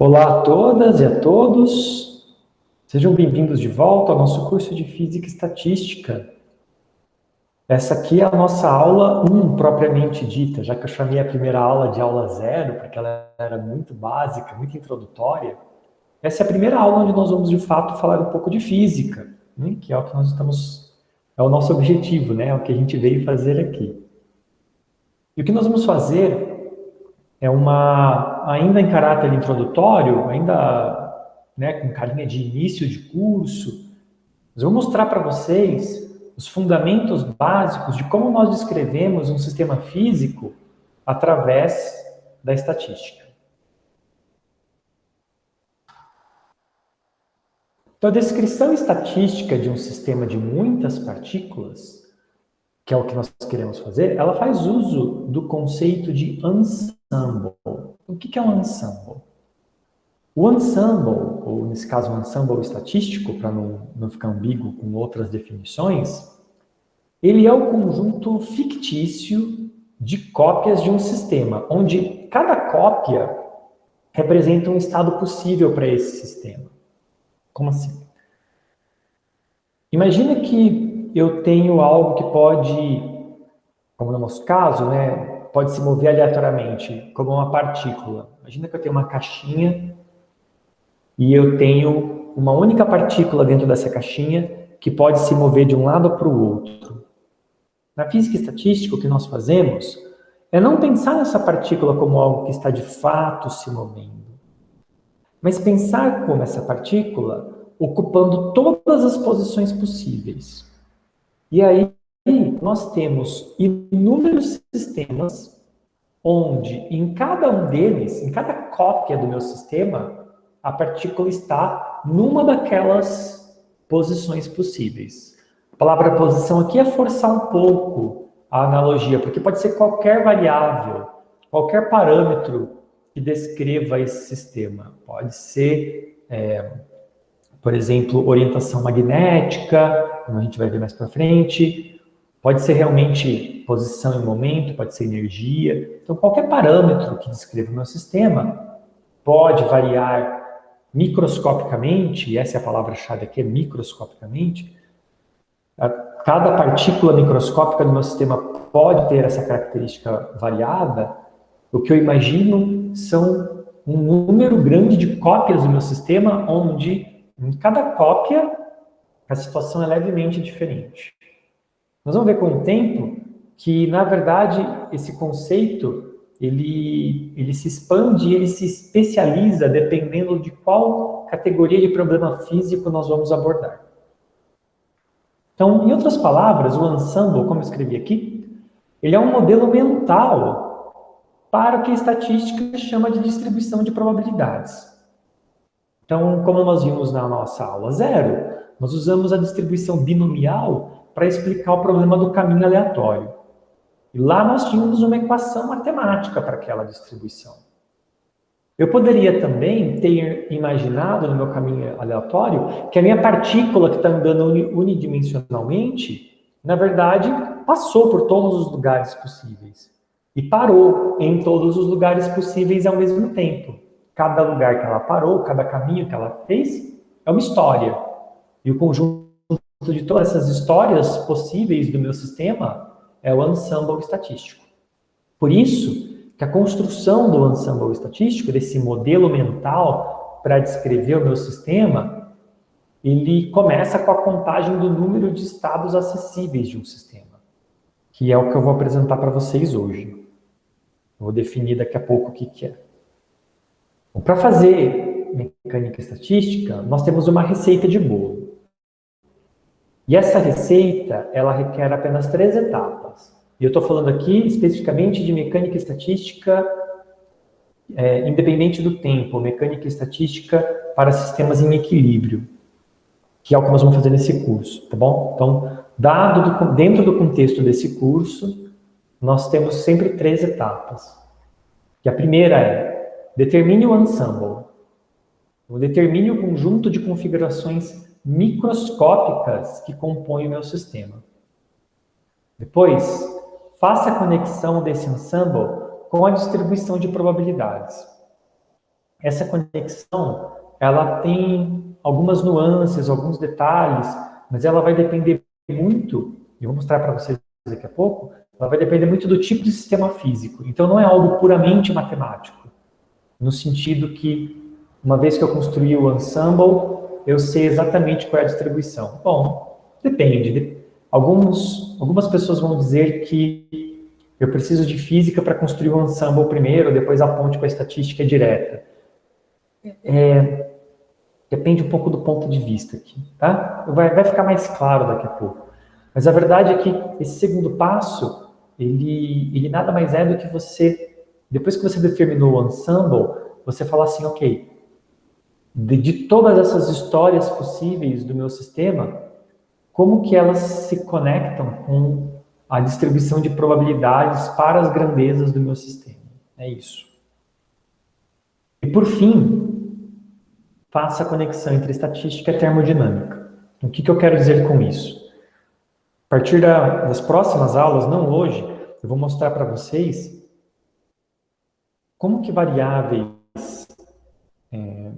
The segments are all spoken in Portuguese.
Olá a todas e a todos, sejam bem-vindos de volta ao nosso curso de Física e Estatística. Essa aqui é a nossa aula 1, propriamente dita, já que eu chamei a primeira aula de aula 0, porque ela era muito básica, muito introdutória. Essa é a primeira aula onde nós vamos, de fato, falar um pouco de física, né? Que é o que nós estamos, é o nosso objetivo, né? É o que a gente veio fazer aqui. E o que nós vamos fazer é ainda em caráter introdutório, ainda, né, com carinha de início de curso, eu vou mostrar para vocês os fundamentos básicos de como nós descrevemos um sistema físico através da estatística. Então, a descrição estatística de um sistema de muitas partículas, que é o que nós queremos fazer, ela faz uso do conceito de ensemble. O que é um ensemble? O ensemble, ou nesse caso um ensemble estatístico, para não ficar ambíguo com outras definições, ele é o conjunto fictício de cópias de um sistema, onde cada cópia representa um estado possível para esse sistema. Como assim? Imagina que eu tenho algo que pode, como no nosso caso, né, pode se mover aleatoriamente, como uma partícula. Imagina que eu tenho uma caixinha e eu tenho uma única partícula dentro dessa caixinha que pode se mover de um lado para o outro. Na física estatística, o que nós fazemos é não pensar nessa partícula como algo que está de fato se movendo, mas pensar como essa partícula ocupando todas as posições possíveis. E aí nós temos inúmeros sistemas onde em cada um deles, em cada cópia do meu sistema, a partícula está numa daquelas posições possíveis. A palavra posição aqui é forçar um pouco a analogia, porque pode ser qualquer variável, qualquer parâmetro que descreva esse sistema. Pode ser, por exemplo, orientação magnética, como a gente vai ver mais para frente. Pode ser realmente posição e momento, pode ser energia. Então, qualquer parâmetro que descreva o meu sistema pode variar microscopicamente, e essa é a palavra-chave aqui, é microscopicamente. Cada partícula microscópica do meu sistema pode ter essa característica variada. O que eu imagino são um número grande de cópias do meu sistema, onde em cada cópia a situação é levemente diferente. Nós vamos ver com o tempo que, na verdade, esse conceito ele se expande, ele se especializa dependendo de qual categoria de problema físico nós vamos abordar. Então, em outras palavras, o ensemble, como eu escrevi aqui, ele é um modelo mental para o que a estatística chama de distribuição de probabilidades. Então, como nós vimos na nossa aula 0, nós usamos a distribuição binomial para explicar o problema do caminho aleatório. E lá nós tínhamos uma equação matemática para aquela distribuição. Eu poderia também ter imaginado no meu caminho aleatório que a minha partícula que está andando unidimensionalmente, na verdade, passou por todos os lugares possíveis. E parou em todos os lugares possíveis ao mesmo tempo. Cada lugar que ela parou, cada caminho que ela fez, é uma história. E o conjunto de todas essas histórias possíveis do meu sistema é o ensemble estatístico. Por isso que a construção do ensemble estatístico, desse modelo mental para descrever o meu sistema, ele começa com a contagem do número de estados acessíveis de um sistema, que é o que eu vou apresentar para vocês hoje. Eu vou definir daqui a pouco o que é. Para fazer mecânica estatística, nós temos uma receita de bolo. E essa receita, ela requer apenas 3 etapas. E eu estou falando aqui especificamente de mecânica estatística independente do tempo, mecânica estatística para sistemas em equilíbrio, que é o que nós vamos fazer nesse curso, tá bom? Então, dentro do contexto desse curso, nós temos sempre 3 etapas. E a primeira é, determine o ensemble. Determine o conjunto de configurações microscópicas que compõem o meu sistema. Depois, faça a conexão desse ensemble com a distribuição de probabilidades. essa conexão, ela tem algumas nuances, alguns detalhes, mas ela vai depender muito, e vou mostrar para vocês daqui a pouco, ela vai depender muito do tipo de sistema físico. Então não é algo puramente matemático, no sentido que, uma vez que eu construí o ensemble, eu sei exatamente qual é a distribuição. Bom, depende. Algumas pessoas vão dizer que eu preciso de física para construir o ensemble primeiro, depois a ponte com a estatística direta. Depende um pouco do ponto de vista aqui, tá? Vai ficar mais claro daqui a pouco. Mas a verdade é que esse segundo passo, ele nada mais é do que você, depois que você determinou o ensemble, você fala assim, ok, de todas essas histórias possíveis do meu sistema, como que elas se conectam com a distribuição de probabilidades para as grandezas do meu sistema? É isso. E por fim, faça a conexão entre estatística e termodinâmica. O que eu quero dizer com isso? A partir das próximas aulas, não hoje, eu vou mostrar para vocês como que variáveis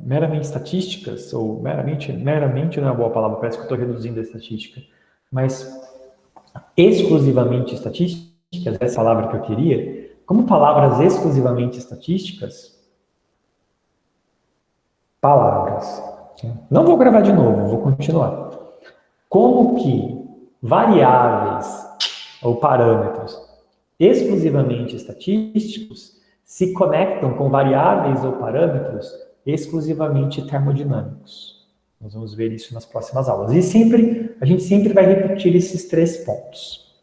meramente estatísticas, ou meramente não é uma boa palavra, parece que eu estou reduzindo a estatística, mas exclusivamente estatísticas, essa palavra que eu queria, como palavras exclusivamente estatísticas, palavras. Não vou gravar de novo, vou continuar. Como que variáveis ou parâmetros exclusivamente estatísticos se conectam com variáveis ou parâmetros exclusivamente termodinâmicos. Nós vamos ver isso nas próximas aulas. E a gente sempre vai repetir esses 3 pontos.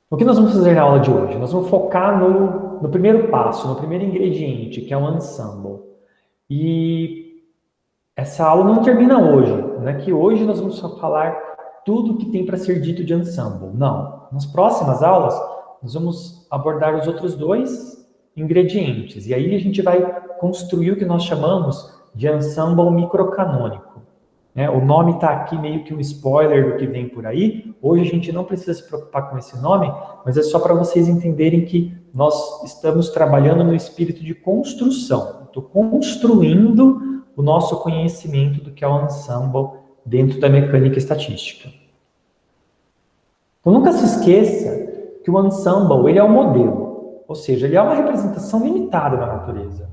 O que nós vamos fazer na aula de hoje? Nós vamos focar no primeiro passo, no primeiro ingrediente, que é o ensemble. E essa aula não termina hoje. Não é que hoje nós vamos só falar tudo que tem para ser dito de ensemble. Não. Nas próximas aulas, nós vamos abordar os outros 2 ingredientes. E aí a gente vai construir o que nós chamamos de ensemble microcanônico. O nome está aqui meio que um spoiler do que vem por aí. Hoje a gente não precisa se preocupar com esse nome, mas é só para vocês entenderem que nós estamos trabalhando no espírito de construção. Estou construindo o nosso conhecimento do que é o ensemble dentro da mecânica estatística. Então nunca se esqueça que o ensemble ele é um modelo, ou seja, ele é uma representação limitada da natureza.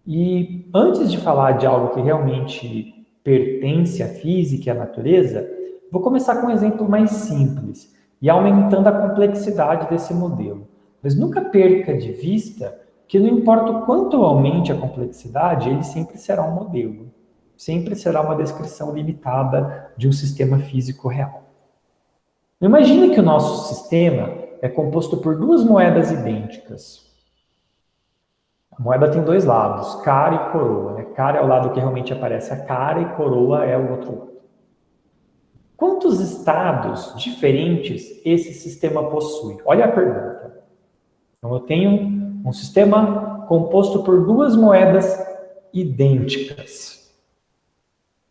E antes de falar de algo que realmente pertence à física e à natureza, vou começar com um exemplo mais simples e aumentando a complexidade desse modelo. Mas nunca perca de vista que não importa o quanto aumente a complexidade, ele sempre será um modelo. Sempre será uma descrição limitada de um sistema físico real. Imagine que o nosso sistema é composto por 2 moedas idênticas. A moeda tem 2 lados, cara e coroa. Cara é o lado que realmente aparece a cara e coroa é o outro lado. Quantos estados diferentes esse sistema possui? Olha a pergunta. Então, eu tenho um sistema composto por 2 moedas idênticas.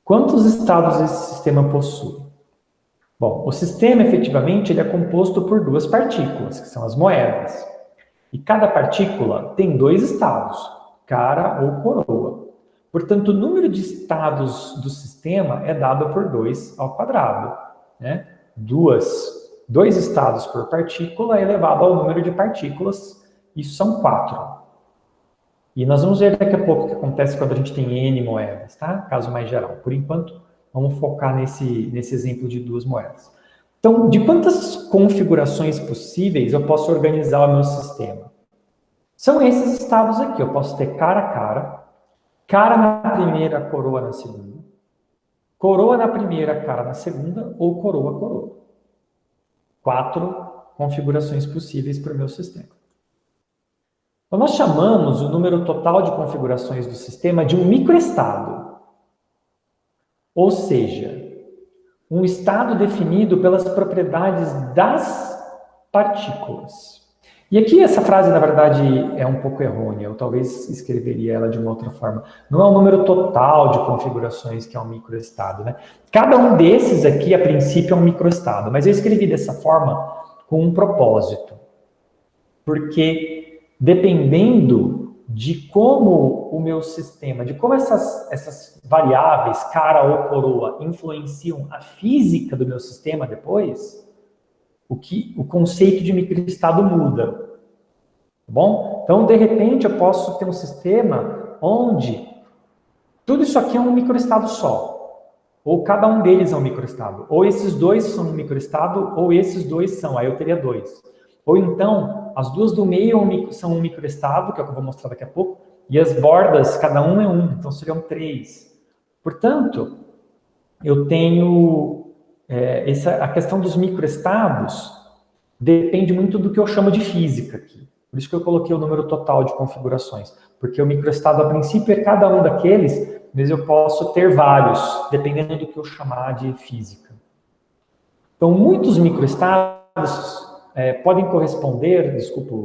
Quantos estados esse sistema possui? Bom, o sistema, efetivamente, ele é composto por 2 partículas, que são as moedas. E cada partícula tem 2 estados, cara ou coroa. Portanto, o número de estados do sistema é dado por 2 ao quadrado. 2 estados por partícula é elevado ao número de partículas, isso são 4. E nós vamos ver daqui a pouco o que acontece quando a gente tem N moedas, tá? Caso mais geral. Por enquanto, vamos focar nesse exemplo de 2 moedas. Então, de quantas configurações possíveis eu posso organizar o meu sistema? São esses estados aqui. Eu posso ter cara a cara, cara na primeira, coroa na segunda, coroa na primeira, cara na segunda, ou coroa a coroa. 4 configurações possíveis para o meu sistema. Então, nós chamamos o número total de configurações do sistema de um microestado. Ou seja, um estado definido pelas propriedades das partículas. E aqui essa frase, na verdade, é um pouco errônea. Eu talvez escreveria ela de uma outra forma. Não é o número total de configurações que é um microestado, né? Cada um desses aqui, a princípio, é um microestado. Mas eu escrevi dessa forma com um propósito. Porque, dependendo de como o meu sistema, de como essas variáveis, cara ou coroa, influenciam a física do meu sistema depois, o conceito de microestado muda. Tá bom? Então, de repente, eu posso ter um sistema onde tudo isso aqui é um microestado só. Ou cada um deles é um microestado. Ou esses dois são um microestado, ou esses dois são. Aí eu teria dois. Ou então, as duas do meio são um microestado, que é o que eu vou mostrar daqui a pouco, e as bordas, cada um é um, então seriam 3. Portanto, eu tenho a questão dos microestados depende muito do que eu chamo de física aqui. Por isso que eu coloquei o número total de configurações. Porque o microestado, a princípio, é cada um daqueles, mas eu posso ter vários, dependendo do que eu chamar de física. Então, muitos microestados podem corresponder, desculpa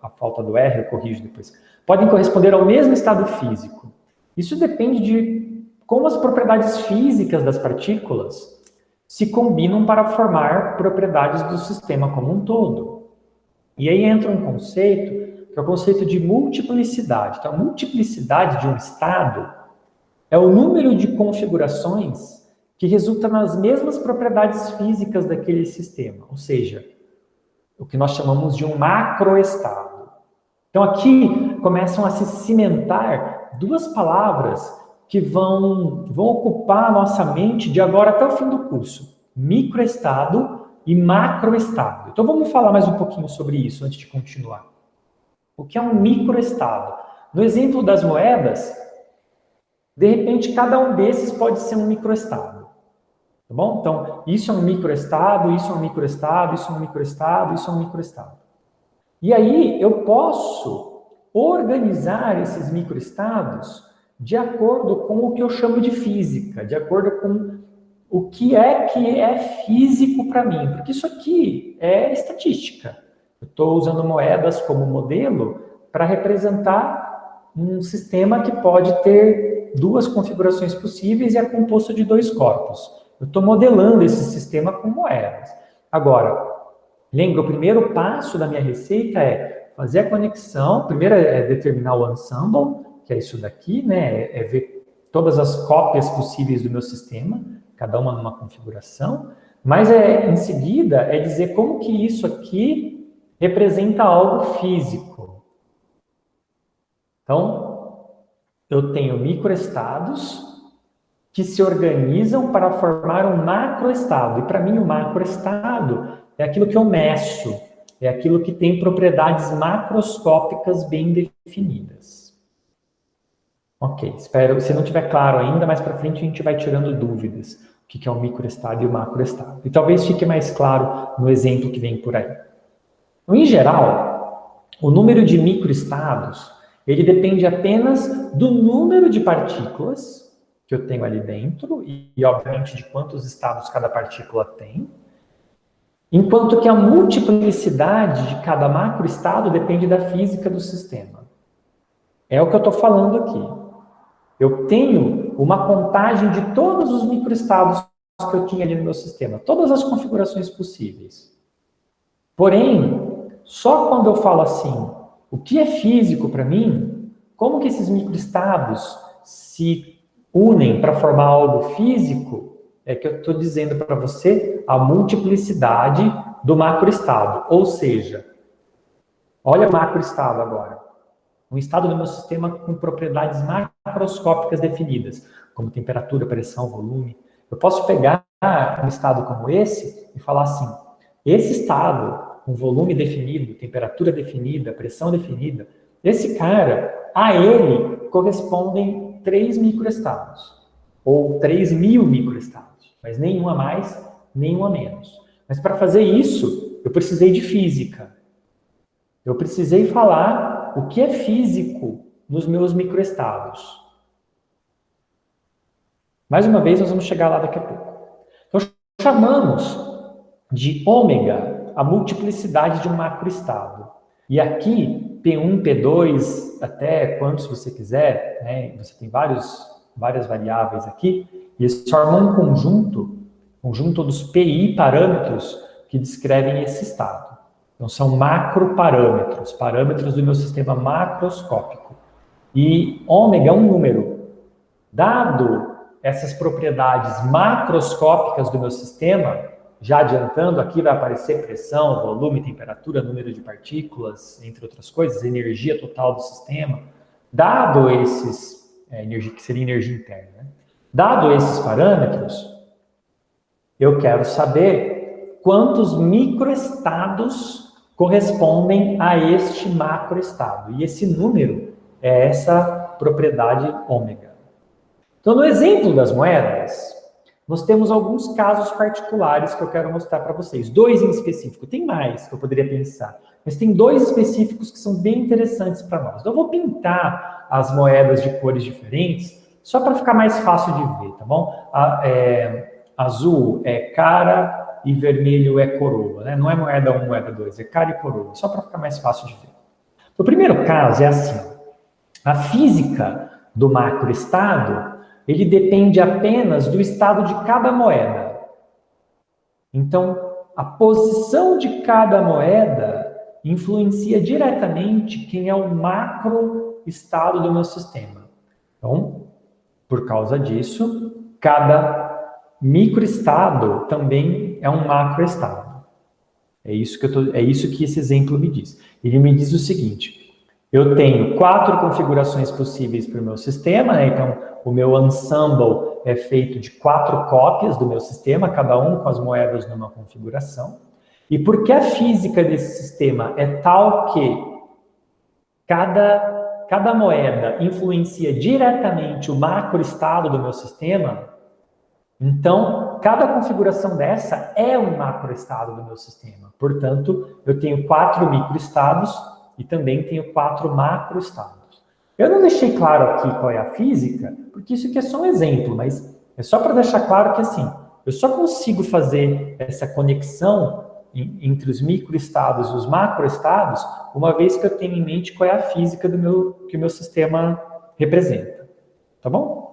a falta do R, eu corrijo depois, podem corresponder ao mesmo estado físico. Isso depende de como as propriedades físicas das partículas se combinam para formar propriedades do sistema como um todo. E aí entra um conceito, que é o conceito de multiplicidade. Então, a multiplicidade de um estado é o número de configurações que resulta nas mesmas propriedades físicas daquele sistema, ou seja, o que nós chamamos de um macroestado. Então, aqui começam a se cimentar duas palavras que vão ocupar a nossa mente de agora até o fim do curso. Microestado e macroestado. Então, vamos falar mais um pouquinho sobre isso antes de continuar. O que é um microestado? No exemplo das moedas, de repente, cada um desses pode ser um microestado. Tá bom? Então, isso é um microestado, isso é um microestado, isso é um microestado, isso é um microestado. E aí, eu posso organizar esses microestados de acordo com o que eu chamo de física, de acordo com o que é físico para mim, porque isso aqui é estatística. Eu estou usando moedas como modelo para representar um sistema que pode ter duas configurações possíveis e é composto de dois corpos. Eu estou modelando esse sistema com moedas. Agora, lembra, o primeiro passo da minha receita é fazer a conexão, primeiro é determinar o ensemble, que é isso daqui, né? É ver todas as cópias possíveis do meu sistema, cada uma numa configuração, mas em seguida é dizer como que isso aqui representa algo físico. Então, eu tenho microestados que se organizam para formar um macroestado. E para mim o macroestado é aquilo que eu meço, é aquilo que tem propriedades macroscópicas bem definidas. Ok, espero, se não estiver claro ainda, mais para frente a gente vai tirando dúvidas. O que é o microestado e o macroestado. E talvez fique mais claro no exemplo que vem por aí. Então, em geral, o número de microestados, ele depende apenas do número de partículas que eu tenho ali dentro e obviamente, de quantos estados cada partícula tem, enquanto que a multiplicidade de cada macroestado depende da física do sistema. É o que eu estou falando aqui. Eu tenho uma contagem de todos os microestados que eu tinha ali no meu sistema, todas as configurações possíveis. Porém, só quando eu falo assim, o que é físico para mim, como que esses microestados se unem para formar algo físico, é que eu estou dizendo para você a multiplicidade do macroestado. Ou seja, olha o macroestado agora. Um estado do meu sistema com propriedades macroscópicas definidas, como temperatura, pressão, volume. Eu posso pegar um estado como esse e falar assim, esse estado com volume definido, temperatura definida, pressão definida, esse cara, a ele correspondem 3 microestados, ou 3.000 microestados, mas nenhum a mais, nenhum a menos. Mas para fazer isso, eu precisei de física. Eu precisei falar o que é físico nos meus microestados. Mais uma vez, nós vamos chegar lá daqui a pouco. Então, chamamos de ômega a multiplicidade de um macroestado. E aqui, P1, P2, até quantos você quiser, né? Você tem várias variáveis aqui, e eles formam um conjunto dos PI parâmetros que descrevem esse estado. Então, são macroparâmetros, parâmetros do meu sistema macroscópico. E ômega é um número. Dado essas propriedades macroscópicas do meu sistema, já adiantando, aqui vai aparecer pressão, volume, temperatura, número de partículas, entre outras coisas, energia total do sistema. Dado esses, energia, que seria energia interna, né? Dado esses parâmetros, eu quero saber quantos microestados correspondem a este macroestado. E esse número é essa propriedade ômega. Então, no exemplo das moedas, nós temos alguns casos particulares que eu quero mostrar para vocês. 2 em específico. Tem mais que eu poderia pensar, mas tem 2 específicos que são bem interessantes para nós. Então, eu vou pintar as moedas de cores diferentes, só para ficar mais fácil de ver, tá bom? Azul é cara e vermelho é coroa, né? Não é moeda 1, moeda 2, é cara e coroa, só para ficar mais fácil de ver. O primeiro caso é assim: a física do macroestado, ele depende apenas do estado de cada moeda. Então, a posição de cada moeda influencia diretamente quem é o macroestado do meu sistema. Então, por causa disso, cada microestado também é um macroestado. É isso que esse exemplo me diz. Ele me diz o seguinte: eu tenho 4 configurações possíveis para o meu sistema, né? Então, o meu ensemble é feito de 4 cópias do meu sistema, cada um com as moedas numa configuração. E porque a física desse sistema é tal que cada moeda influencia diretamente o macroestado do meu sistema, então, cada configuração dessa é um macroestado do meu sistema. Portanto, eu tenho 4 microestados e também tenho 4 macroestados. Eu não deixei claro aqui qual é a física, porque isso aqui é só um exemplo, mas é só para deixar claro que, assim, eu só consigo fazer essa conexão entre os microestados e os macroestados uma vez que eu tenho em mente qual é a física que o meu sistema representa. Tá bom?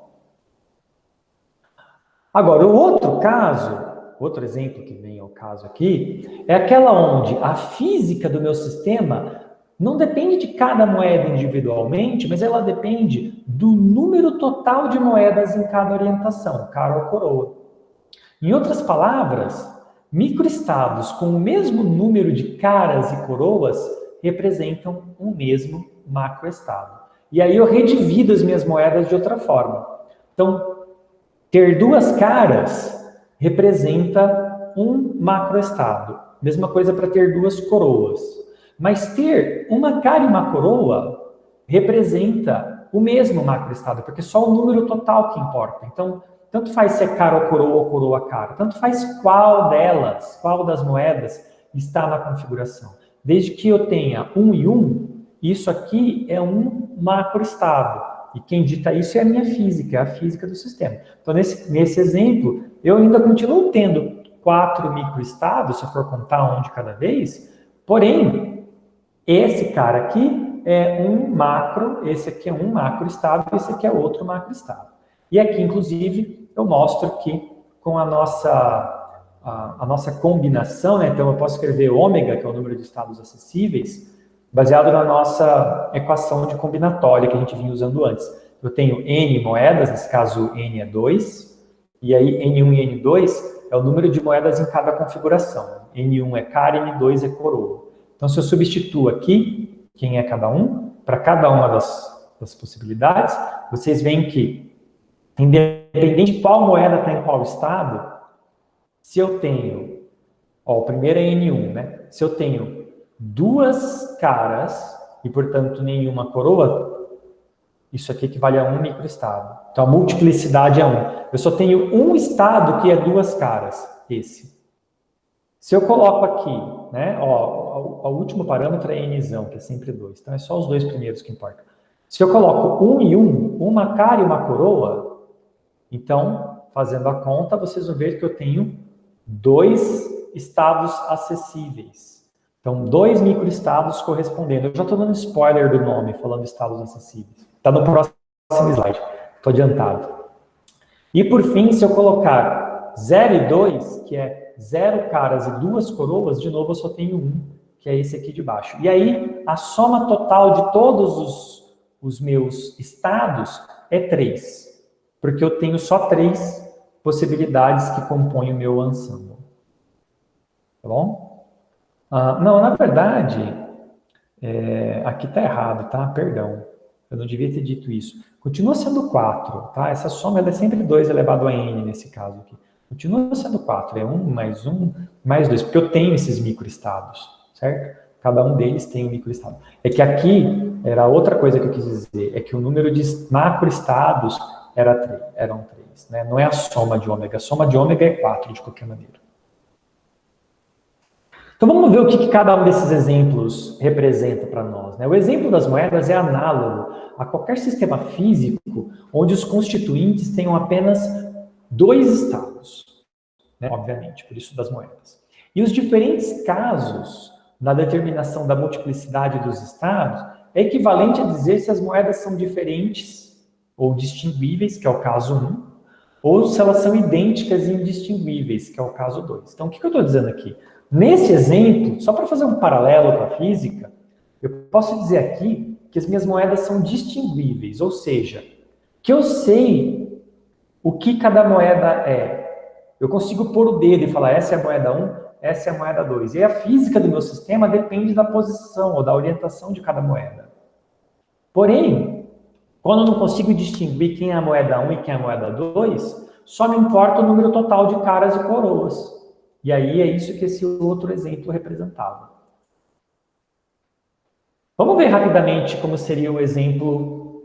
Agora, o outro caso, outro exemplo que vem ao caso aqui, é aquela onde a física do meu sistema não depende de cada moeda individualmente, mas ela depende do número total de moedas em cada orientação, cara ou coroa. Em outras palavras, microestados com o mesmo número de caras e coroas representam um mesmo macroestado. E aí eu redivido as minhas moedas de outra forma. Então, ter 2 caras representa um macroestado. Mesma coisa para ter 2 coroas. Mas ter uma cara e uma coroa representa o mesmo macroestado, porque só o número total que importa. Então, tanto faz se é cara ou coroa cara. Tanto faz qual delas, qual das moedas está na configuração. Desde que eu tenha 1 e 1, isso aqui é um macroestado. E quem dita isso é a minha física, é a física do sistema. Então, nesse exemplo, eu ainda continuo tendo 4 microestados, se eu for contar um de cada vez, porém, esse cara aqui é um macro, esse aqui é um macroestado, esse aqui é outro macroestado. E aqui, inclusive, eu mostro que com a nossa combinação, né? Então eu posso escrever ômega, que é o número de estados acessíveis, baseado na nossa equação de combinatória que a gente vinha usando antes. Eu tenho N moedas, nesse caso N é 2, e aí N1 e N2 é o número de moedas em cada configuração. N1 é cara, N2 é coroa. Então, se eu substituo aqui quem é cada um, para cada uma das possibilidades, vocês veem que, independente de qual moeda está em qual estado, se eu tenho, o primeiro é N1, né? Se eu tenho 2 caras e, portanto, nenhuma coroa, isso aqui equivale a um microestado. Então, a multiplicidade é 1. Eu só tenho um estado que é 2 caras, esse. Se eu coloco aqui, né, o último parâmetro é Nzão, que é sempre 2. Então, é só os 2 primeiros que importam. Se eu coloco 1 e 1, uma cara e uma coroa, então, fazendo a conta, vocês vão ver que eu tenho 2 estados acessíveis. Então, 2 microestados correspondendo. Eu já estou dando spoiler do nome, falando estados acessíveis. Está no próximo slide. Estou adiantado. E, por fim, se eu colocar 0 e 2, que é 0 caras e 2 coroas, de novo eu só tenho 1. que é esse aqui de baixo. E aí, a soma total de todos os meus estados é 3, porque eu tenho só 3 possibilidades que compõem o meu ensemble. Tá bom? Não, na verdade, aqui está errado, tá? Perdão. Eu não devia ter dito isso. Continua sendo 4, tá? Essa soma ela é sempre 2 elevado a n nesse caso aqui. Continua sendo 4, é 1 mais 2, porque eu tenho esses microestados, certo? Cada um deles tem um microestado. É que aqui, era outra coisa que eu quis dizer, é que o número de macroestados eram 3, né? Não é a soma de ômega. A soma de ômega é 4, de qualquer maneira. Então vamos ver o que cada um desses exemplos representa para nós, né? O exemplo das moedas é análogo a qualquer sistema físico onde os constituintes tenham apenas 2 estados, né? Obviamente, por isso das moedas. E os diferentes casos na determinação da multiplicidade dos estados é equivalente a dizer se as moedas são diferentes ou distinguíveis, que é o caso 1, ou se elas são idênticas e indistinguíveis, que é o caso 2. Então, o que eu estou dizendo aqui? Nesse exemplo, só para fazer um paralelo com a física, eu posso dizer aqui que as minhas moedas são distinguíveis, ou seja, que eu sei o que cada moeda é. Eu consigo pôr o dedo e falar, essa é a moeda 1, essa é a moeda 2. E a física do meu sistema depende da posição ou da orientação de cada moeda. Porém, quando eu não consigo distinguir quem é a moeda 1 e quem é a moeda 2, só me importa o número total de caras e coroas. E aí é isso que esse outro exemplo representava. Vamos ver rapidamente como seria o exemplo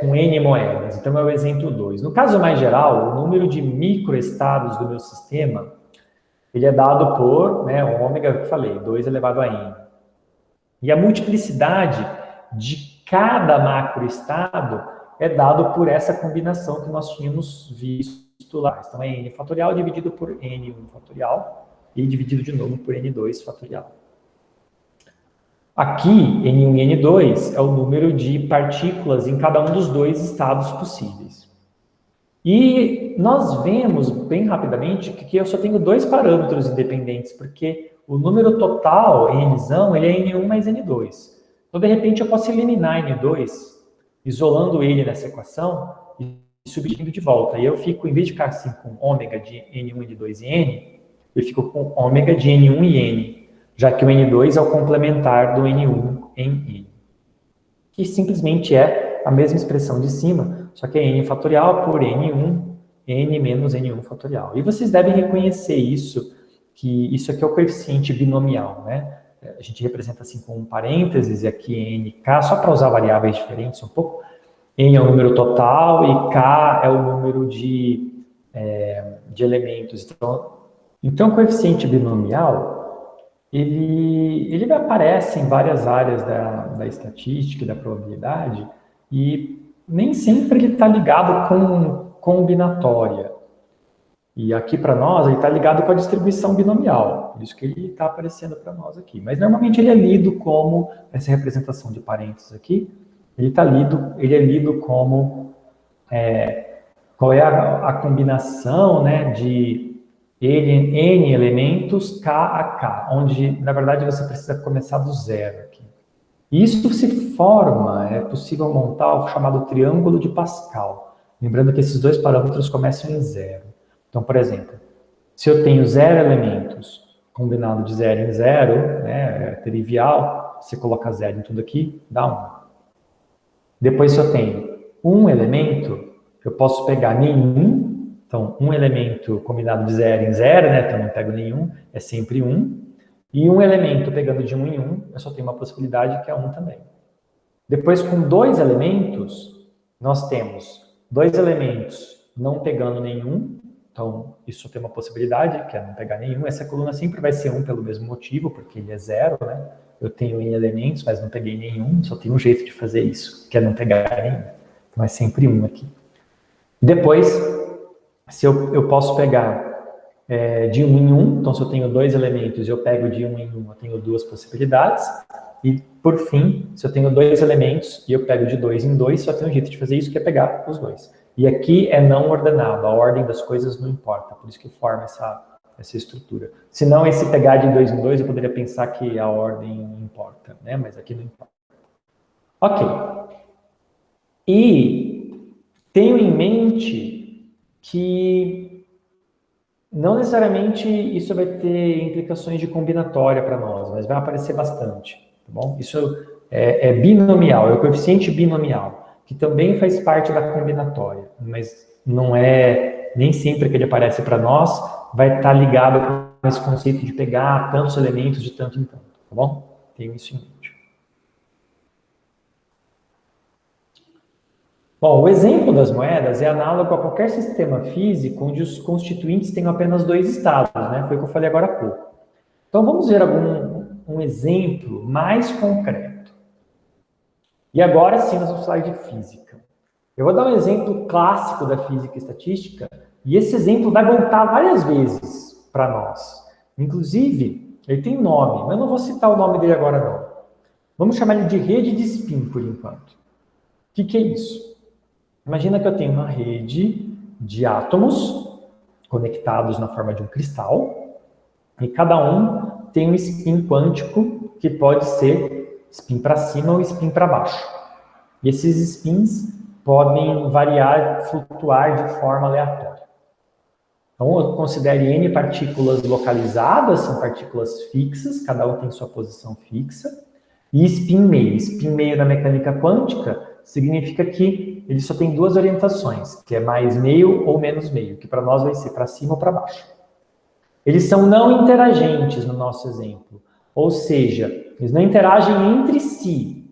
com N moedas. Então é o exemplo 2. No caso mais geral, o número de microestados do meu sistema, ele é dado por, o ômega que eu falei, 2 elevado a N. E a multiplicidade de cada macroestado é dado por essa combinação que nós tínhamos visto lá. Então, é n fatorial dividido por n1 fatorial e dividido de novo por n2 fatorial. Aqui, n1 e n2 é o número de partículas em cada um dos 2 estados possíveis. E nós vemos bem rapidamente que eu só tenho 2 parâmetros independentes, porque o número total, nzão, ele é n1 mais n2. Então, de repente, eu posso eliminar n2, isolando ele nessa equação e substituindo de volta. E eu fico, em vez de ficar assim com ômega de n1, n2 e n, eu fico com ômega de n1 e n, já que o n2 é o complementar do n1 em n. Que simplesmente é a mesma expressão de cima, só que é n fatorial por n1, n menos n1 fatorial. E vocês devem reconhecer isso, que isso aqui é o coeficiente binomial, né? A gente representa assim com um parênteses, e aqui nk, só para usar variáveis diferentes um pouco. N é o número total e k é o número de elementos. Então, o coeficiente binomial, ele aparece em várias áreas da estatística e da probabilidade, e nem sempre ele está ligado com combinatória. E aqui para nós, ele está ligado com a distribuição binomial, por isso que ele está aparecendo para nós aqui. Mas normalmente ele é lido como, essa representação de parênteses aqui, ele é lido como qual é a combinação, né, de n elementos k a k, onde na verdade você precisa começar do zero aqui. E isso se forma, é possível montar o chamado triângulo de Pascal, lembrando que esses 2 parâmetros começam em zero. Então, por exemplo, se eu tenho 0 elementos, combinado de 0 em 0, né, é trivial, você coloca 0 em tudo aqui, dá 1. Depois, se eu tenho 1 elemento, eu posso pegar nenhum, então 1 elemento combinado de 0 em 0, né, então eu não pego nenhum, é sempre 1. E 1 elemento pegando de 1 em 1, eu só tenho uma possibilidade que é 1 também. Depois, com 2 elementos, nós temos 2 elementos não pegando nenhum, então, isso tem uma possibilidade, que é não pegar nenhum. Essa coluna sempre vai ser 1 pelo mesmo motivo, porque ele é 0, né? Eu tenho n elementos, mas não peguei nenhum. Só tem um jeito de fazer isso, que é não pegar nenhum. Então, é sempre 1 aqui. Depois, se eu posso pegar de 1 em 1, então se eu tenho 2 elementos e eu pego de 1 em 1, eu tenho 2 possibilidades. E, por fim, se eu tenho 2 elementos e eu pego de 2 em 2, só tem um jeito de fazer isso, que é pegar os 2. E aqui é não ordenado, a ordem das coisas não importa, por isso que forma essa estrutura. Se não, esse pegar de 2 em 2, eu poderia pensar que a ordem importa, né? Mas aqui não importa. Ok. E tenho em mente que não necessariamente isso vai ter implicações de combinatória para nós, mas vai aparecer bastante, tá bom? Isso é binomial, é o coeficiente binomial, que também faz parte da combinatória, mas não é nem sempre que ele aparece para nós, vai estar ligado com esse conceito de pegar tantos elementos de tanto em tanto, tá bom? Tenho isso em mente. Bom, o exemplo das moedas é análogo a qualquer sistema físico onde os constituintes têm apenas 2 estados, né? Foi o que eu falei agora há pouco. Então, vamos ver um exemplo mais concreto. E agora sim, nós vamos falar de física. Eu vou dar um exemplo clássico da física e estatística, e esse exemplo vai voltar várias vezes para nós. Inclusive, ele tem nome, mas eu não vou citar o nome dele agora, não. Vamos chamar ele de rede de spin, por enquanto. O que é isso? Imagina que eu tenho uma rede de átomos conectados na forma de um cristal, e cada um tem um spin quântico que pode ser spin para cima ou spin para baixo. E esses spins podem variar, flutuar de forma aleatória. Então, eu considero N partículas localizadas, são partículas fixas, cada um tem sua posição fixa, e spin meio. Spin meio na mecânica quântica significa que ele só tem 2 orientações, que é mais meio ou menos meio, que para nós vai ser para cima ou para baixo. Eles são não interagentes no nosso exemplo, ou seja, eles não interagem entre si,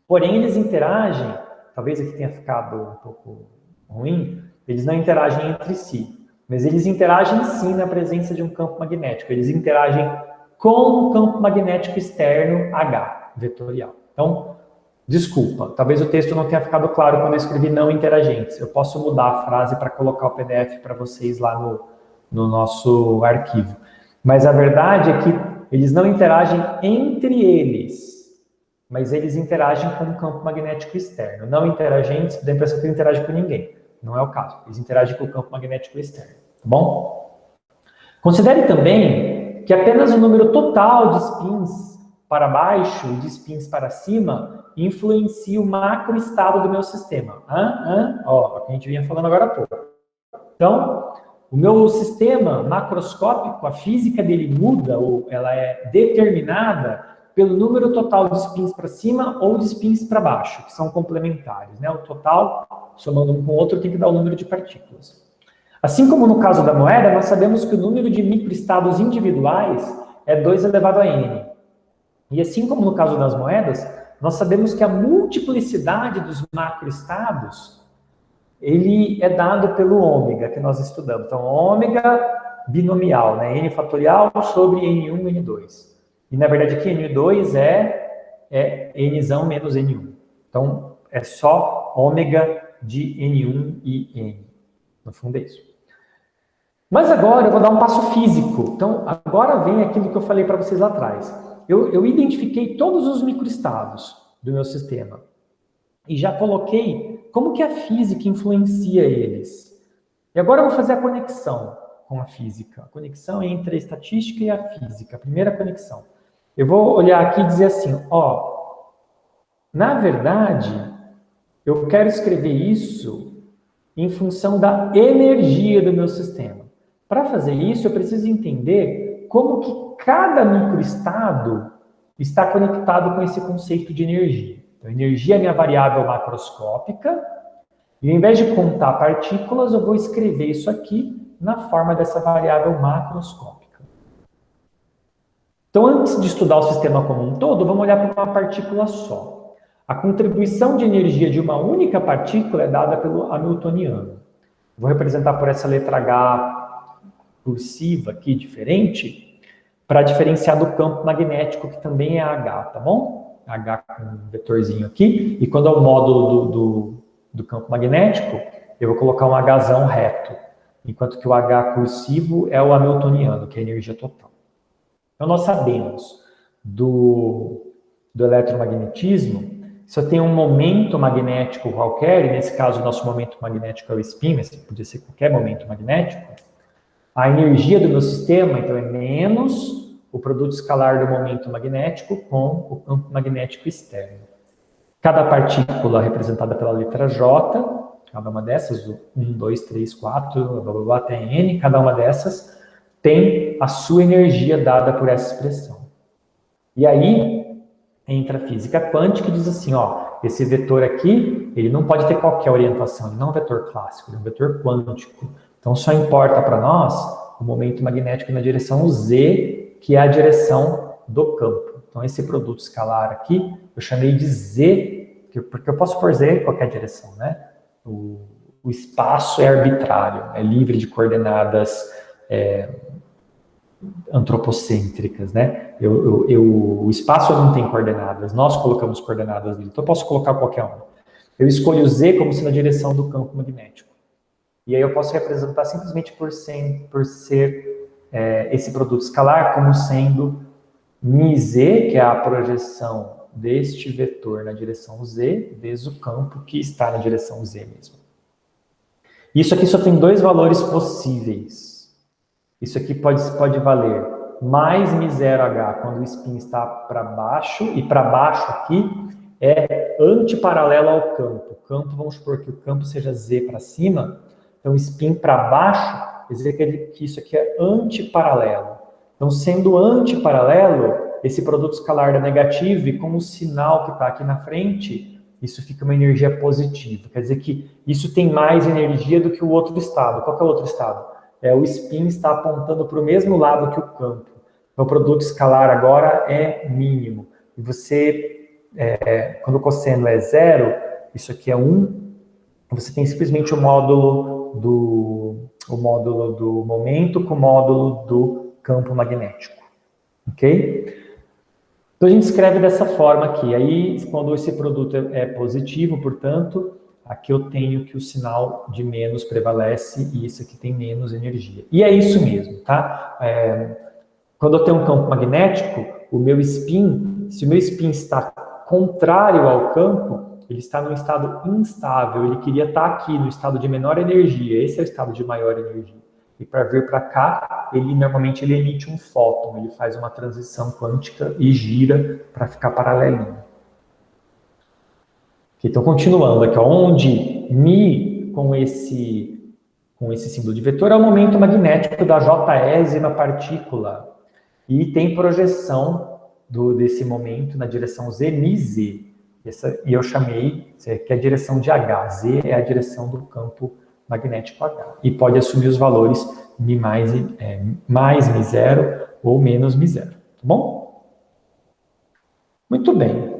porém eles interagem, talvez aqui tenha ficado um pouco ruim, eles não interagem entre si, mas eles interagem sim na presença de um campo magnético, eles interagem com o campo magnético externo H, vetorial. Então, desculpa, talvez o texto não tenha ficado claro quando eu escrevi não interagentes. Eu posso mudar a frase para colocar o PDF para vocês lá no nosso arquivo. Mas a verdade é que eles não interagem entre eles, mas eles interagem com o campo magnético externo. Não interagentes, dá a impressão que não interagem com ninguém. Não é o caso. Eles interagem com o campo magnético externo. Tá bom? Considere também que apenas o número total de spins para baixo e de spins para cima influencia o macroestado do meu sistema. Ó, o que a gente vinha falando agora há pouco. Então, o meu sistema macroscópico, a física dele muda, ou ela é determinada pelo número total de spins para cima ou de spins para baixo, que são complementares, né? O total, somando um com o outro, tem que dar o número de partículas. Assim como no caso da moeda, nós sabemos que o número de microestados individuais é 2 elevado a n. E assim como no caso das moedas, nós sabemos que a multiplicidade dos macroestados, ele é dado pelo ômega, que nós estudamos. Então, ômega binomial, né? N fatorial sobre N1, N2. E, na verdade, aqui N2 é Nzão menos N1. Então, é só ômega de N1 e N. No fundo é isso. Mas agora eu vou dar um passo físico. Então, agora vem aquilo que eu falei para vocês lá atrás. Eu identifiquei todos os microestados do meu sistema e já coloquei como que a física influencia eles. E agora eu vou fazer a conexão com a física. A conexão entre a estatística e a física. A primeira conexão. Eu vou olhar aqui e dizer assim, ó, na verdade, eu quero escrever isso em função da energia do meu sistema. Para fazer isso, eu preciso entender como que cada microestado está conectado com esse conceito de energia. Então, energia é minha variável macroscópica, e ao invés de contar partículas, eu vou escrever isso aqui na forma dessa variável macroscópica. Então, antes de estudar o sistema como um todo, vamos olhar para uma partícula só. A contribuição de energia de uma única partícula é dada pelo Hamiltoniano. Vou representar por essa letra H cursiva aqui, diferente, para diferenciar do campo magnético, que também é H, tá bom? H com um vetorzinho aqui, e quando é o módulo do campo magnético, eu vou colocar um Hzão reto, enquanto que o H cursivo é o hamiltoniano, que é a energia total. Então, nós sabemos do eletromagnetismo, se eu tenho um momento magnético qualquer, e nesse caso o nosso momento magnético é o spin, mas podia ser qualquer momento magnético, A energia do meu sistema, então, é menos o produto escalar do momento magnético com o campo magnético externo. Cada partícula representada pela letra J, cada uma dessas, 1, 2, 3, 4, blá, blá, blá, até N, cada uma dessas tem a sua energia dada por essa expressão. E aí entra a física quântica e diz assim, ó, esse vetor aqui, ele não pode ter qualquer orientação, ele não é um vetor clássico, ele é um vetor quântico. Então só importa para nós o momento magnético na direção Z, que é a direção do campo. Então esse produto escalar aqui, eu chamei de Z, porque eu posso pôr Z em qualquer direção, né? O espaço é arbitrário, é livre de coordenadas antropocêntricas, né? O espaço não tem coordenadas, nós colocamos coordenadas nele, então eu posso colocar qualquer um. Eu escolho Z como se na direção do campo magnético. E aí eu posso representar simplesmente por ser esse produto escalar como sendo μz, que é a projeção deste vetor na direção Z, vezes o campo que está na direção Z mesmo. Isso aqui só tem dois valores possíveis. Isso aqui pode valer mais μ0h quando o spin está para baixo, e para baixo aqui é antiparalelo ao campo. O campo, vamos supor que o campo seja Z para cima, então spin para baixo, quer dizer que isso aqui é antiparalelo. Então, sendo antiparalelo, esse produto escalar é negativo, e com o sinal que está aqui na frente, isso fica uma energia positiva. Quer dizer que isso tem mais energia do que o outro estado. Qual que é o outro estado? O spin está apontando para o mesmo lado que o campo. Então, o produto escalar agora é mínimo. E você, quando o cosseno é 0, isso aqui é 1, você tem simplesmente o módulo do momento com o módulo do campo magnético. Ok? Então, a gente escreve dessa forma aqui. Aí, quando esse produto é positivo, portanto, aqui eu tenho que o sinal de menos prevalece e isso aqui tem menos energia. E é isso mesmo, tá? Quando eu tenho um campo magnético, o meu spin, se o meu spin está contrário ao campo, ele está num estado instável, ele queria estar aqui no estado de menor energia, esse é o estado de maior energia. E para vir para cá, normalmente ele emite um fóton, ele faz uma transição quântica e gira para ficar paralelinho. Então, continuando aqui, onde μ com esse símbolo de vetor é o momento magnético da jésima partícula. E tem projeção desse momento na direção Z, μz. E eu chamei, que é a direção de H. Z é a direção do campo magnético H. E pode assumir os valores mais μ0 ou menos μ0. Tá bom? Muito bem.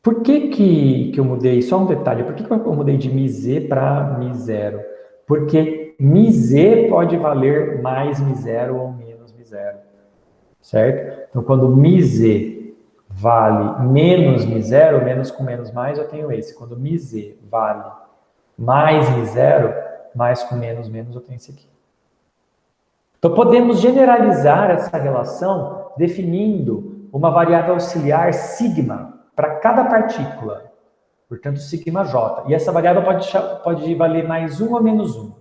Por que eu mudei? Só um detalhe. Por que eu mudei de μz para μ0? Porque μz pode valer mais μ0 ou menos μ0. Certo? Então, quando μz vale menos μ0, menos com menos mais, eu tenho esse. Quando μz vale mais μ0, mais com menos, menos, eu tenho esse aqui. Então, podemos generalizar essa relação definindo uma variável auxiliar sigma para cada partícula, portanto, sigma j. E essa variável pode valer mais 1 ou menos 1.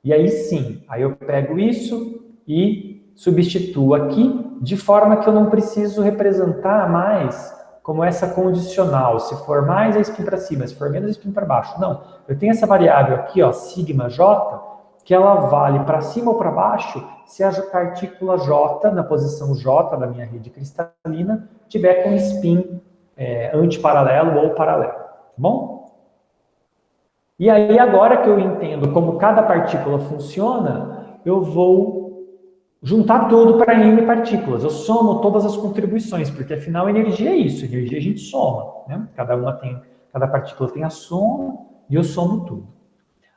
E aí sim, aí eu pego isso e substituo aqui, de forma que eu não preciso representar mais como essa condicional. Se for mais, é spin para cima, se for menos, é spin para baixo. Não, eu tenho essa variável aqui, ó, sigma j, que ela vale para cima ou para baixo se a partícula j, na posição j da minha rede cristalina, tiver com spin antiparalelo ou paralelo, tá bom? E aí, agora que eu entendo como cada partícula funciona, eu vou juntar tudo para N partículas. Eu somo todas as contribuições, porque afinal energia é isso, energia a gente soma, né? Cada partícula tem a soma e eu somo tudo.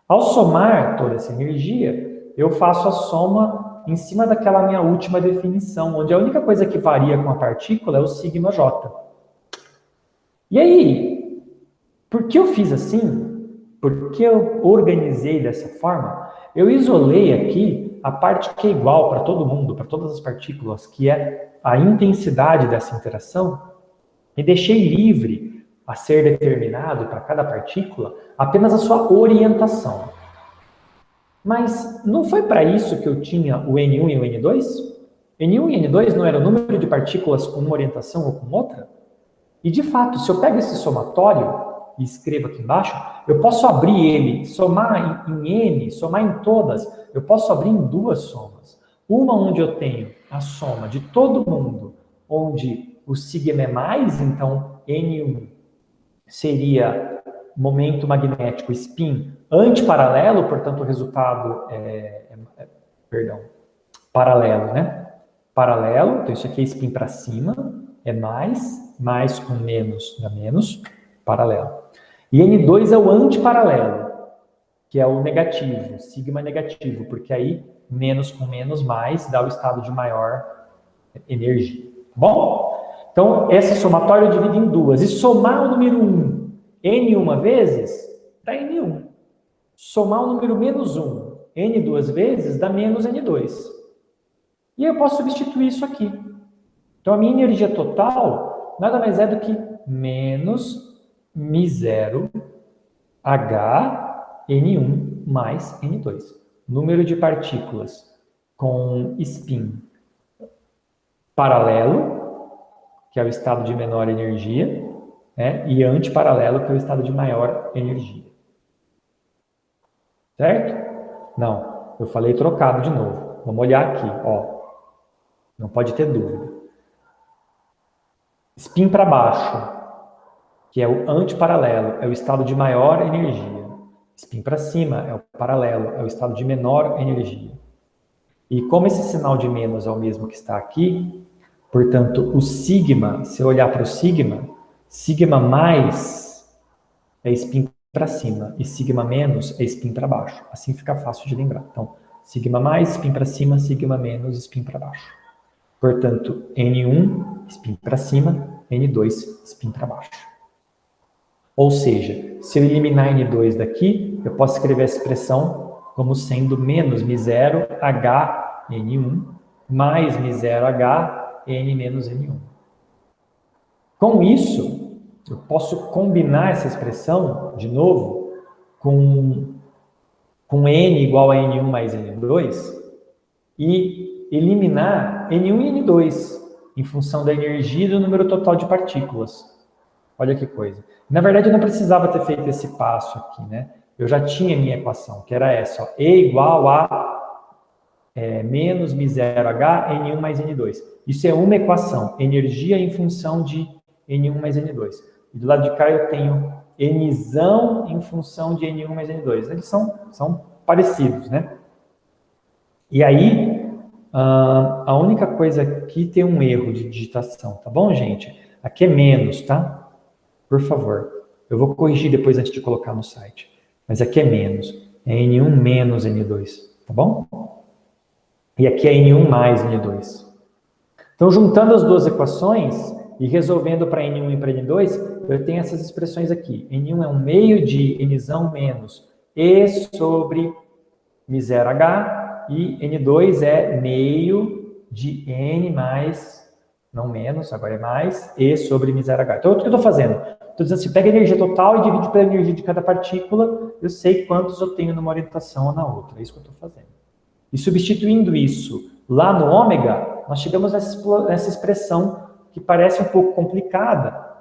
Ao somar toda essa energia, eu faço a soma em cima daquela minha última definição, onde a única coisa que varia com a partícula é o sigma j. E aí, por que eu fiz assim? Por que eu organizei dessa forma? Eu isolei aqui a parte que é igual para todo mundo, para todas as partículas, que é a intensidade dessa interação, e deixei livre a ser determinado para cada partícula apenas a sua orientação. Mas não foi para isso que eu tinha o N1 e o N2? N1 e N2 não era o número de partículas com uma orientação ou com outra? E, de fato, se eu pego esse somatório e escrevo aqui embaixo, eu posso abrir ele, somar em N, somar em todas, eu posso abrir em duas somas. Uma onde eu tenho a soma de todo mundo, onde o sigma é mais, então N1 seria momento magnético spin antiparalelo, portanto o resultado perdão, paralelo, né? Paralelo, então isso aqui é spin para cima, é mais com menos dá menos, paralelo. E N2 é o antiparalelo, que é o negativo, sigma negativo, porque aí menos com menos mais dá o estado de maior energia. Bom? Então, esse somatório eu divido em duas. E somar o número 1 N uma vezes, dá N1. Somar o número menos 1 N duas vezes, dá menos N2. E eu posso substituir isso aqui. Então, a minha energia total nada mais é do que menos μ0 H N1 mais N2. Número de partículas com spin paralelo, que é o estado de menor energia, né? E antiparalelo, que é o estado de maior energia. Certo? Não, eu falei trocado de novo. Vamos olhar aqui, ó. Não pode ter dúvida. Spin para baixo, que é o antiparalelo, é o estado de maior energia. Spin para cima é o paralelo, é o estado de menor energia. E como esse sinal de menos é o mesmo que está aqui, portanto, o sigma, se eu olhar para o sigma mais é spin para cima e sigma menos é spin para baixo. Assim fica fácil de lembrar. Então, sigma mais, spin para cima, sigma menos, spin para baixo. Portanto, N1, spin para cima, N2, spin para baixo. Ou seja, se eu eliminar N2 daqui, eu posso escrever essa expressão como sendo menos μ0 H N1 mais μ0 H N menos N1. Com isso, eu posso combinar essa expressão, de novo, com N igual a N1 mais N2 e eliminar N1 e N2 em função da energia e do número total de partículas. Olha que coisa. Na verdade, eu não precisava ter feito esse passo aqui, né? Eu já tinha minha equação, que era essa, ó, E igual a menos μ0H N1 mais N2. Isso é uma equação, energia em função de N1 mais N2. E do lado de cá eu tenho Nzão em função de N1 mais N2. Eles são parecidos, né? E aí, a única coisa aqui tem um erro de digitação, tá bom, gente? Aqui é menos, tá? Por favor. Eu vou corrigir depois antes de colocar no site. Mas aqui é menos. É N1 menos N2, tá bom? E aqui é N1 mais N2. Então, juntando as duas equações e resolvendo para N1 e para N2, eu tenho essas expressões aqui. N1 é um meio de Nzão menos E sobre μ0H e N2 é meio de N mais, não menos, agora é mais, E sobre μ0H. Então, o que eu estou fazendo? Estou dizendo assim, pega a energia total e divide pela energia de cada partícula, eu sei quantos eu tenho numa orientação ou na outra. É isso que eu estou fazendo. E substituindo isso lá no ômega, nós chegamos nessa expressão que parece um pouco complicada,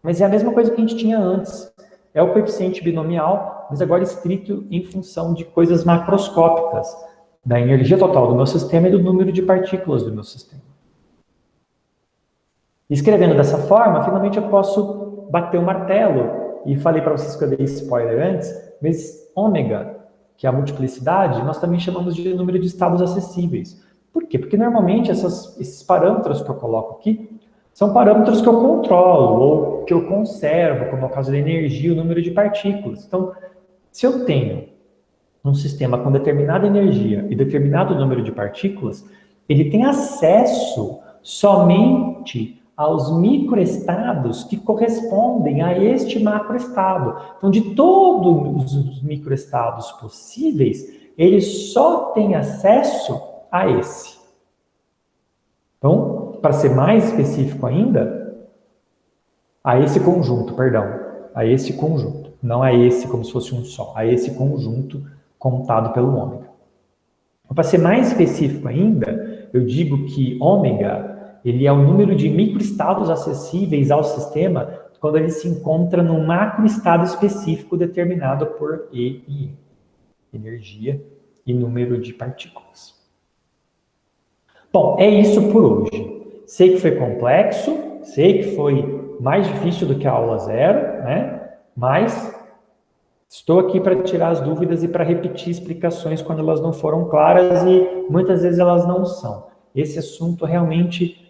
mas é a mesma coisa que a gente tinha antes. É o coeficiente binomial, mas agora escrito em função de coisas macroscópicas, da energia total do meu sistema e do número de partículas do meu sistema. Escrevendo dessa forma, finalmente eu posso bater o martelo, e falei para vocês que eu dei spoiler antes, mas ômega, que é a multiplicidade, nós também chamamos de número de estados acessíveis. Por quê? Porque normalmente esses parâmetros que eu coloco aqui são parâmetros que eu controlo ou que eu conservo, como é o caso da energia e o número de partículas. Então, se eu tenho um sistema com determinada energia e determinado número de partículas, ele tem acesso somente aos microestados que correspondem a este macroestado. Então, de todos os microestados possíveis, ele só tem acesso a esse. Então, para ser mais específico ainda, a esse conjunto, perdão, a esse conjunto, não a esse como se fosse um só, a esse conjunto contado pelo ômega. Para ser mais específico ainda, eu digo que ômega, ele é o número de microestados acessíveis ao sistema quando ele se encontra num macroestado específico determinado por E e E, energia e número de partículas. Bom, é isso por hoje. Sei que foi complexo, sei que foi mais difícil do que a aula 0, né? Mas estou aqui para tirar as dúvidas e para repetir explicações quando elas não foram claras e muitas vezes elas não são. Esse assunto realmente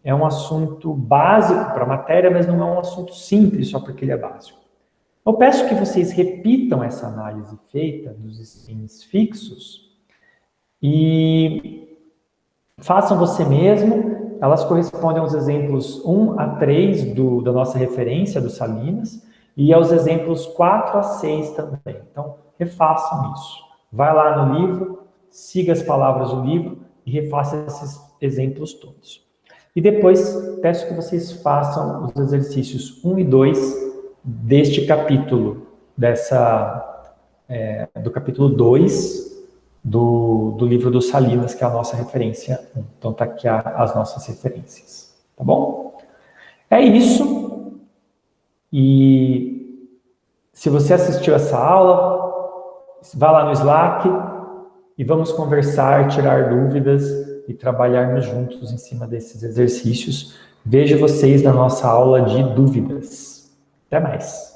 é um assunto básico para a matéria, mas não é um assunto simples só porque ele é básico. Eu peço que vocês repitam essa análise feita dos spins fixos e façam você mesmo. Elas correspondem aos exemplos 1 a 3 da nossa referência, do Salinas, e aos exemplos 4 a 6 também. Então, refaçam isso. Vai lá no livro, siga as palavras do livro e refaça esses exemplos todos. E depois, peço que vocês façam os exercícios 1 e 2 deste capítulo, do capítulo 2 do livro do Salinas, que é a nossa referência 1. Então, está aqui as nossas referências. Tá bom? É isso. E se você assistiu essa aula, vá lá no Slack e vamos conversar, tirar dúvidas e trabalharmos juntos em cima desses exercícios. Vejo vocês na nossa aula de dúvidas. Até mais!